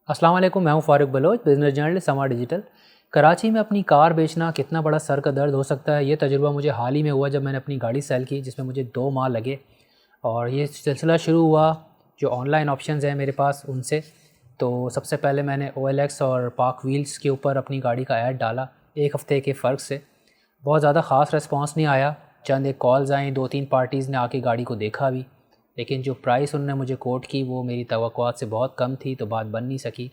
अस्सलाम वालेकुम, मैं हूं फ़ारूक बलोच, बिज़नेस जर्नलिस्ट समा डिजिटल। कराची में अपनी कार बेचना कितना बड़ा सर का दर्द हो सकता है, ये तजुर्बा मुझे हाल ही में हुआ जब मैंने अपनी गाड़ी सेल की, जिसमें मुझे 2 माह लगे। और ये सिलसिला शुरू हुआ जो ऑनलाइन ऑप्शंस हैं मेरे पास उनसे। तो सबसे पहले मैंने OLX और पार्क व्हील्स के ऊपर अपनी गाड़ी का ऐड डाला 1 हफ़्ते के फ़र्क से। बहुत ज़्यादा ख़ास रिस्पॉन्स नहीं आया, चंद एक कॉल्स आई, 2-3 पार्टीज़ ने आके गाड़ी को देखा भी, लेकिन जो प्राइस उन्होंने मुझे कोट की वो मेरी तवक्कुआत से बहुत कम थी, तो बात बन नहीं सकी।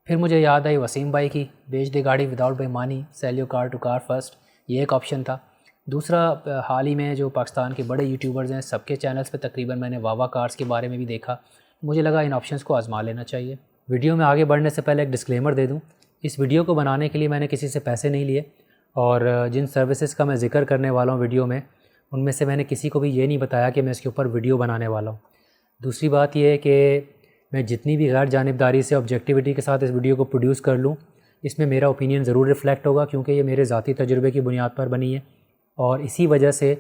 फिर मुझे याद आई वसीम भाई की, बेच दे गाड़ी विदाउट बेईमानी, sell your car to car first, ये एक ऑप्शन था। दूसरा, हाल ही में जो पाकिस्तान के बड़े यूट्यूबर्स हैं सबके चैनल्स पे तकरीबन मैंने वावा कार्स के बारे में भी देखा। मुझे लगा इन ऑप्शंस को आजमा लेना चाहिए। वीडियो में आगे बढ़ने से पहले एक डिस्क्लेमर दे दूँ, इस वीडियो को बनाने के लिए मैंने किसी से पैसे नहीं लिए, और जिन सर्विसेज का मैं ज़िक्र करने वाला हूँ वीडियो में, उनमें से मैंने किसी को भी ये नहीं बताया कि मैं इसके ऊपर वीडियो बनाने वाला हूँ। दूसरी बात यह है कि मैं जितनी भी गैर जानिबदारी से ऑब्जेक्टिविटी के साथ इस वीडियो को प्रोड्यूस कर लूँ, इसमें मेरा ओपिनियन ज़रूर रिफ़्लेक्ट होगा, क्योंकि ये मेरे ज़ाती तजुर्बे की बुनियाद पर बनी है। और इसी वजह से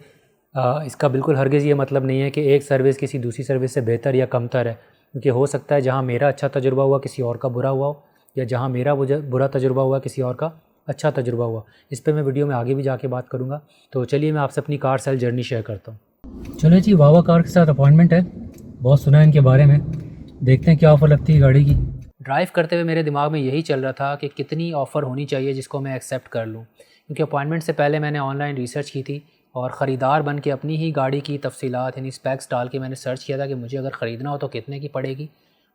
इसका बिल्कुल हरगिज़ ये मतलब नहीं है कि एक सर्विस किसी दूसरी सर्विस से बेहतर या कमतर है, क्योंकि हो सकता है जहाँ मेरा अच्छा तजुर्बा हुआ किसी और का बुरा हुआ हो, या जहाँ मेरा बुरा तजुर्बा हुआ किसी और का अच्छा तजुर्बा हुआ। इस पर मैं वीडियो में आगे भी जाके बात करूँगा। तो चलिए मैं आपसे अपनी कार सेल जर्नी शेयर करता हूँ। चलो जी, वावा कार के साथ अपॉइंटमेंट है, बहुत सुना है इनके बारे में, देखते हैं क्या ऑफ़र लगती है गाड़ी की। ड्राइव करते हुए मेरे दिमाग में यही चल रहा था कि कितनी ऑफ़र होनी चाहिए जिसको मैं एक्सेप्ट कर लूँ, क्योंकि अपॉइंटमेंट से पहले मैंने ऑनलाइन रिसर्च की थी और ख़रीदार बन के अपनी ही गाड़ी की तफसीलात यानी स्पेक्स डाल के मैंने सर्च किया था कि मुझे अगर ख़रीदना हो तो कितने की पड़ेगी।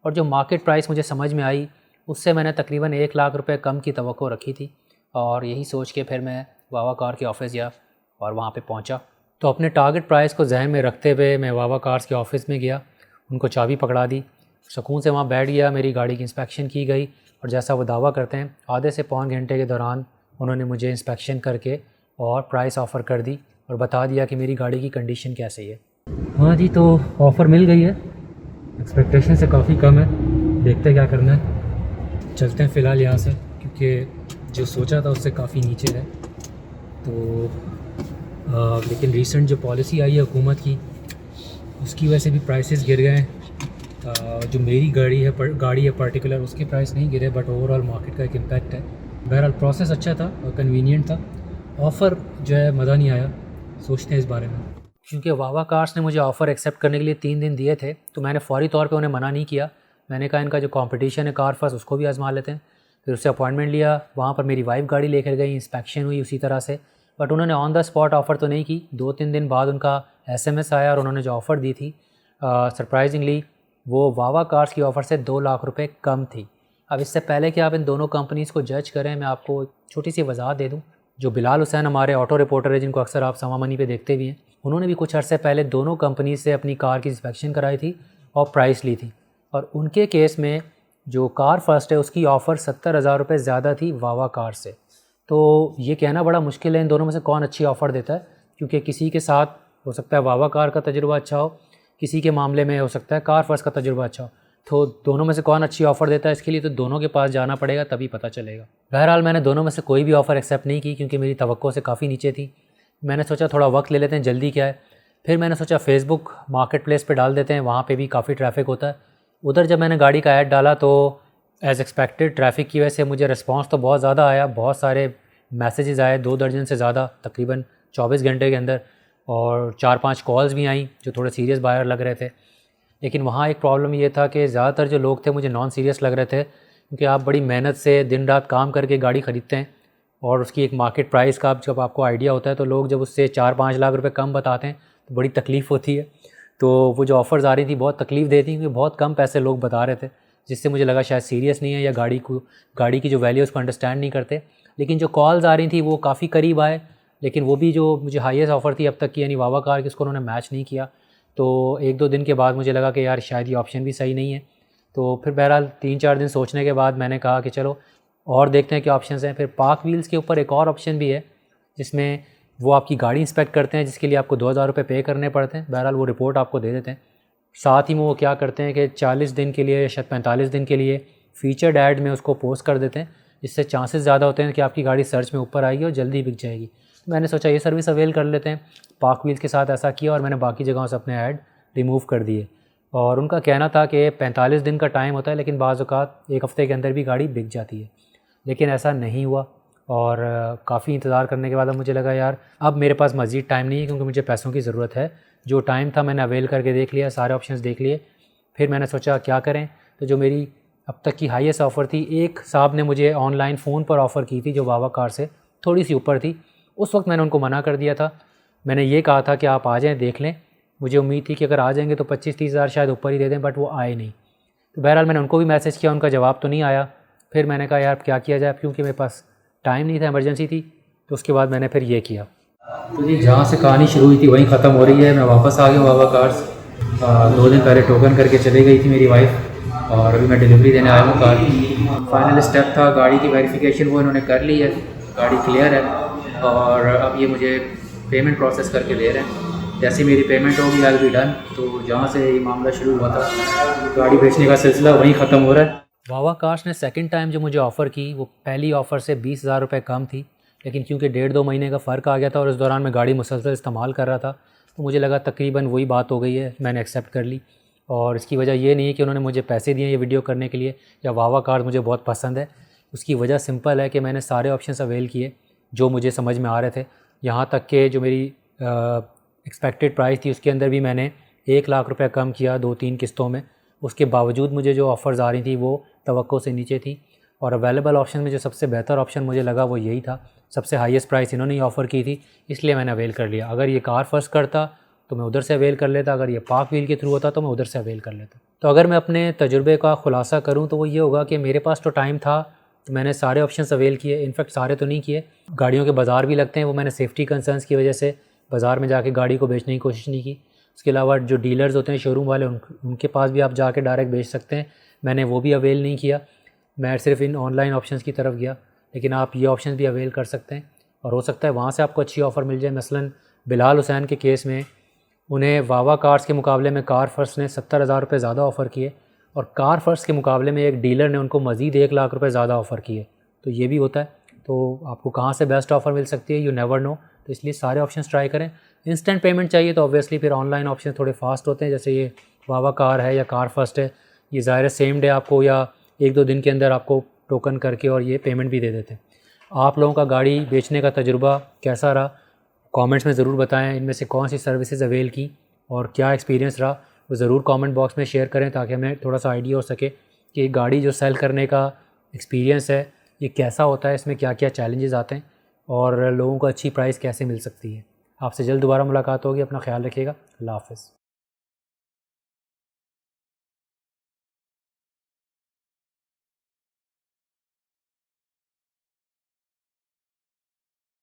और जो मार्केट प्राइस मुझे समझ में आई उससे मैंने तकरीबन 1 लाख रुपये कम की तवक्को रखी थी। और यही सोच के फिर मैं वावा कार के ऑफ़िस गया और वहाँ पे पहुँचा। तो अपने टारगेट प्राइस को जहन में रखते हुए मैं वावा कार्स के ऑफ़िस में गया, उनको चाबी पकड़ा दी, सुकून से वहाँ बैठ गया। मेरी गाड़ी की इंस्पेक्शन की गई और जैसा वो दावा करते हैं आधे से पौन घंटे के दौरान उन्होंने मुझे इंस्पेक्शन करके और प्राइस ऑफ़र कर दी और बता दिया कि मेरी गाड़ी की कंडीशन कैसी है। हाँ जी, तो ऑफ़र मिल गई है, एक्सपेक्टेशन से काफ़ी कम है, देखते क्या करना है। चलते हैं फ़िलहाल यहाँ से, क्योंकि जो सोचा था उससे काफ़ी नीचे है। तो लेकिन रीसेंट जो पॉलिसी आई है हुकूमत की, उसकी वजह से भी प्राइसेस गिर गए हैं। जो मेरी गाड़ी है पर्टिकुलर, उसके प्राइस नहीं गिरे, बट ओवरऑल मार्केट का एक इम्पैक्ट है। बहरहाल प्रोसेस अच्छा था और कन्वीनियंट था, ऑफ़र जो है मज़ा नहीं आया। सोचते हैं इस बारे में। क्योंकि वावा कार्स ने मुझे ऑफ़र एक्सेप्ट करने के लिए 3 दिन दिए थे, तो मैंने फ़ौरी तौर पे उन्हें मना नहीं किया। मैंने कहा इनका जो कंपटीशन है कार फर्स्ट, उसको भी आजमा लेते हैं। फिर उससे अपॉइंटमेंट लिया, वहाँ पर मेरी वाइफ गाड़ी लेकर गई, इंस्पेक्शन हुई उसी तरह से। बट उन्होंने ऑन द स्पॉट ऑफ़र तो नहीं की, 2-3 दिन बाद उनका SMS आया और उन्होंने जो ऑफ़र दी थी सरप्राइजिंगली वो वावा कार्स की ऑफ़र से 2 लाख रुपए कम थी। अब इससे पहले कि आप इन दोनों कंपनीज़ को जज करें, मैं आपको छोटी सी वजाहत दे दूं। जो बिलाल हुसैन हमारे ऑटो रिपोर्टर है, जिनको अक्सर आप समा मनी पे देखते भी हैं, उन्होंने भी कुछ अर्से पहले दोनों कंपनी से अपनी कार की इंस्पेक्शन कराई थी और प्राइस ली थी। और उनके केस में जो कार फर्स्ट है उसकी ऑफ़र 70,000 रुपये ज़्यादा थी वावा कार से। तो ये कहना बड़ा मुश्किल है इन दोनों में से कौन अच्छी ऑफ़र देता है, क्योंकि किसी के साथ हो सकता है वावा कार का तजुर्बा अच्छा हो, किसी के मामले में हो सकता है कार फर्स्ट का तजुर्बा अच्छा हो। तो दोनों में से कौन अच्छी ऑफ़र देता है, इसके लिए तो दोनों के पास जाना पड़ेगा, तभी पता चलेगा। बहरहाल मैंने दोनों में से कोई भी ऑफ़र एक्सेप्ट नहीं की, क्योंकि मेरी तवक्को से काफ़ी नीचे थी। मैंने सोचा थोड़ा वक्त ले लेते हैं, जल्दी क्या है। फिर मैंने सोचा फेसबुक मार्केट प्लेस पर डाल देते हैं, वहाँ पर भी काफ़ी ट्रैफिक होता है। उधर जब मैंने गाड़ी का ऐड डाला तो एज़ एक्सपेक्टेड ट्रैफिक की वजह से मुझे रिस्पॉन्स तो बहुत ज़्यादा आया, बहुत सारे मैसेजेस आए, 2 दर्जन से ज़्यादा तकरीबन 24 घंटे के अंदर, और 4-5 कॉल्स भी आई जो थोड़े सीरियस बायर लग रहे थे। लेकिन वहाँ एक प्रॉब्लम ये था कि ज़्यादातर जो लोग थे मुझे नॉन सीरियस लग रहे थे, क्योंकि आप बड़ी मेहनत से दिन रात काम करके गाड़ी ख़रीदते हैं और उसकी एक मार्केट प्राइस का जब आपको आइडिया होता है, तो लोग जब उससे 4-5 लाख रुपए कम बताते हैं तो बड़ी तकलीफ़ होती है। तो वो जो ऑफ़र्स आ रही थी बहुत तकलीफ़ देती थी, क्योंकि बहुत कम पैसे लोग बता रहे थे, जिससे मुझे लगा शायद सीरियस नहीं है या गाड़ी की जो वैल्यू उसको अंडरस्टैंड नहीं करते। लेकिन जो कॉल्स आ रही थी वो काफ़ी करीब आए, लेकिन वो भी जो मुझे हाईएस्ट ऑफ़र थी अब तक की यानी वावा कार की, उसको उन्होंने मैच नहीं किया। तो 1-2 दिन के बाद मुझे लगा कि यार शायद ये ऑप्शन भी सही नहीं है। तो फिर बहरहाल 3-4 दिन सोचने के बाद मैंने कहा कि चलो और देखते हैं क्या ऑप्शंस हैं। फिर पार्क व्हील्स के ऊपर एक और ऑप्शन भी है, जिसमें वो आपकी गाड़ी इंस्पेक्ट करते हैं, जिसके लिए आपको 2,000 रुपये पे करने पड़ते हैं। बहरहाल वो रिपोर्ट आपको दे देते हैं। साथ ही में वो क्या करते हैं कि 40 दिन के लिए या शायद 45 दिन के लिए फ़ीचर्ड ऐड में उसको पोस्ट कर देते हैं, जिससे चांसेस ज़्यादा होते हैं कि आपकी गाड़ी सर्च में ऊपर आएगी और जल्दी बिक जाएगी। मैंने सोचा ये सर्विस अवेल कर लेते हैं। पार्क व्हील्स के साथ ऐसा किया और मैंने बाकी जगहों से अपने ऐड रिमूव कर दिए। और उनका कहना था कि 45 दिन का टाइम होता है, लेकिन बाज़ औक़ात 1 हफ़्ते के अंदर भी गाड़ी बिक जाती है। लेकिन ऐसा नहीं हुआ और काफ़ी इंतज़ार करने के बाद अब मुझे लगा यार अब मेरे पास मज़ीद टाइम नहीं है, क्योंकि मुझे पैसों की ज़रूरत है। जो टाइम था मैंने अवेल करके देख लिया, सारे ऑप्शंस देख लिए। फिर मैंने सोचा क्या करें, तो जो मेरी अब तक की हाईएस्ट ऑफ़र थी, एक साहब ने मुझे ऑनलाइन फ़ोन पर ऑफ़र की थी जो वावा कार से थोड़ी सी ऊपर थी। उस वक्त मैंने उनको मना कर दिया था। मैंने ये कहा था कि आप आ जाएँ, देख लें। मुझे उम्मीद थी कि अगर आ जाएंगे तो 25-30 हज़ार शायद ऊपर ही दे दें, बट वो आए नहीं। तो बहरहाल मैंने उनको भी मैसेज किया, उनका जवाब तो नहीं आया। फिर मैंने कहा यार क्या किया जाए, क्योंकि मेरे पास टाइम नहीं था, इमरजेंसी थी। तो उसके बाद मैंने फिर ये किया। तो जी जहाँ से कहानी शुरू हुई थी वहीं ख़त्म हो रही है। मैं वापस आ गया हूँ वावा कार्स। 2 दिन पहले टोकन करके चली गई थी मेरी वाइफ, और अभी मैं डिलीवरी देने आया हूँ कार की। फाइनल स्टेप था गाड़ी की वेरिफिकेशन, वो इन्होंने कर ली है, गाड़ी क्लियर है। और अब ये मुझे पेमेंट प्रोसेस करके दे रहे हैं। जैसे मेरी पेमेंट होगी आई विल बी डन। तो जहाँ से ये मामला शुरू हुआ था, गाड़ी बेचने का सिलसिला वहीं ख़त्म हो रहा है। वावा कार्स ने सेकंड टाइम जो मुझे ऑफ़र की, वो पहली ऑफ़र से 20,000 रुपये कम थी। लेकिन क्योंकि 1.5-2 महीने का फ़र्क आ गया था और उस दौरान मैं गाड़ी मुसलसल इस्तेमाल कर रहा था, तो मुझे लगा तकरीबन वही बात हो गई है, मैंने एक्सेप्ट कर ली। और इसकी वजह ये नहीं है कि उन्होंने मुझे पैसे दिए ये वीडियो करने के लिए, या वावा कार्स मुझे बहुत पसंद है। उसकी वजह सिंपल है कि मैंने सारे ऑप्शंस अवेल किए जो मुझे समझ में आ रहे थे। यहाँ तक कि जो मेरी एक्सपेक्टेड प्राइस थी उसके अंदर भी मैंने 1 लाख रुपये कम किया 2-3 किस्तों में। उसके बावजूद मुझे जो ऑफ़र्स आ रही थी वो तवक्को से नीचे थी। और अवेलेबल ऑप्शन में जो सबसे बेहतर ऑप्शन मुझे लगा वो यही था। सबसे हाईएस्ट प्राइस इन्होंने ही ऑफ़र की थी, इसलिए मैंने अवेल कर लिया। अगर ये कार फर्स्ट करता तो मैं उधर से अवेल कर लेता, अगर ये पार्क व्हील के थ्रू होता तो मैं उधर से अवेल कर लेता। तो अगर मैं अपने तजुर्बे का ख़ुलासा करूँ तो वो ये होगा कि मेरे पास तो टाइम था, तो मैंने सारे ऑप्शंस अवेल किए। इनफैक्ट सारे तो नहीं किए, गाड़ियों के बाज़ार भी लगते हैं, वो मैंने सेफ्टी कंसर्न्स की वजह से बाज़ार में जाके गाड़ी को बेचने की कोशिश नहीं की। उसके अलावा जो डीलर्स होते हैं शोरूम वाले, उनके पास भी आप जाके डायरेक्ट बेच सकते हैं, मैंने वो भी अवेल नहीं किया। मैं सिर्फ इन ऑनलाइन ऑप्शंस की तरफ गया। लेकिन आप ये ऑप्शन भी अवेल कर सकते हैं और हो सकता है वहाँ से आपको अच्छी ऑफ़र मिल जाए। मसलन बिलाल हुसैन के केस में उन्हें वावा कार्स के मुकाबले में कार फर्स्ट ने 70,000 रुपये ज़्यादा ऑफ़र किए, और कार फर्स्ट के मुकाबले में एक डीलर ने उनको मज़ीद 1 लाख रुपये ज़्यादा ऑफ़र किए। तो ये भी होता है। तो आपको कहाँ से बेस्ट ऑफ़र मिल सकती है, यू नेवर नो। तो इसलिए सारे ऑप्शंस ट्राई करें। इंस्टेंट पेमेंट चाहिए तो ऑब्वियसली फिर ऑनलाइन ऑप्शन थोड़े फास्ट होते हैं, जैसे ये वावा कार है या कार फर्स्ट है। ये ज़ाहिर है सेम डे आपको या 1-2 दिन के अंदर आपको टोकन करके और ये पेमेंट भी दे देते हैं। आप लोगों का गाड़ी बेचने का तजुर्बा कैसा रहा, कमेंट्स में ज़रूर बताएं। इनमें से कौन सी सर्विसेज अवेल की और क्या एक्सपीरियंस रहा, वो ज़रूर कमेंट बॉक्स में शेयर करें, ताकि हमें थोड़ा सा आइडिया हो सके कि गाड़ी जो सेल करने का एक्सपीरियंस है ये कैसा होता है, इसमें क्या क्या चैलेंजेस आते हैं और लोगों को अच्छी प्राइस कैसे मिल सकती है। आपसे जल्द दोबारा मुलाकात होगी। अपना ख्याल रखिएगा। अल्लाह हाफ़िज़।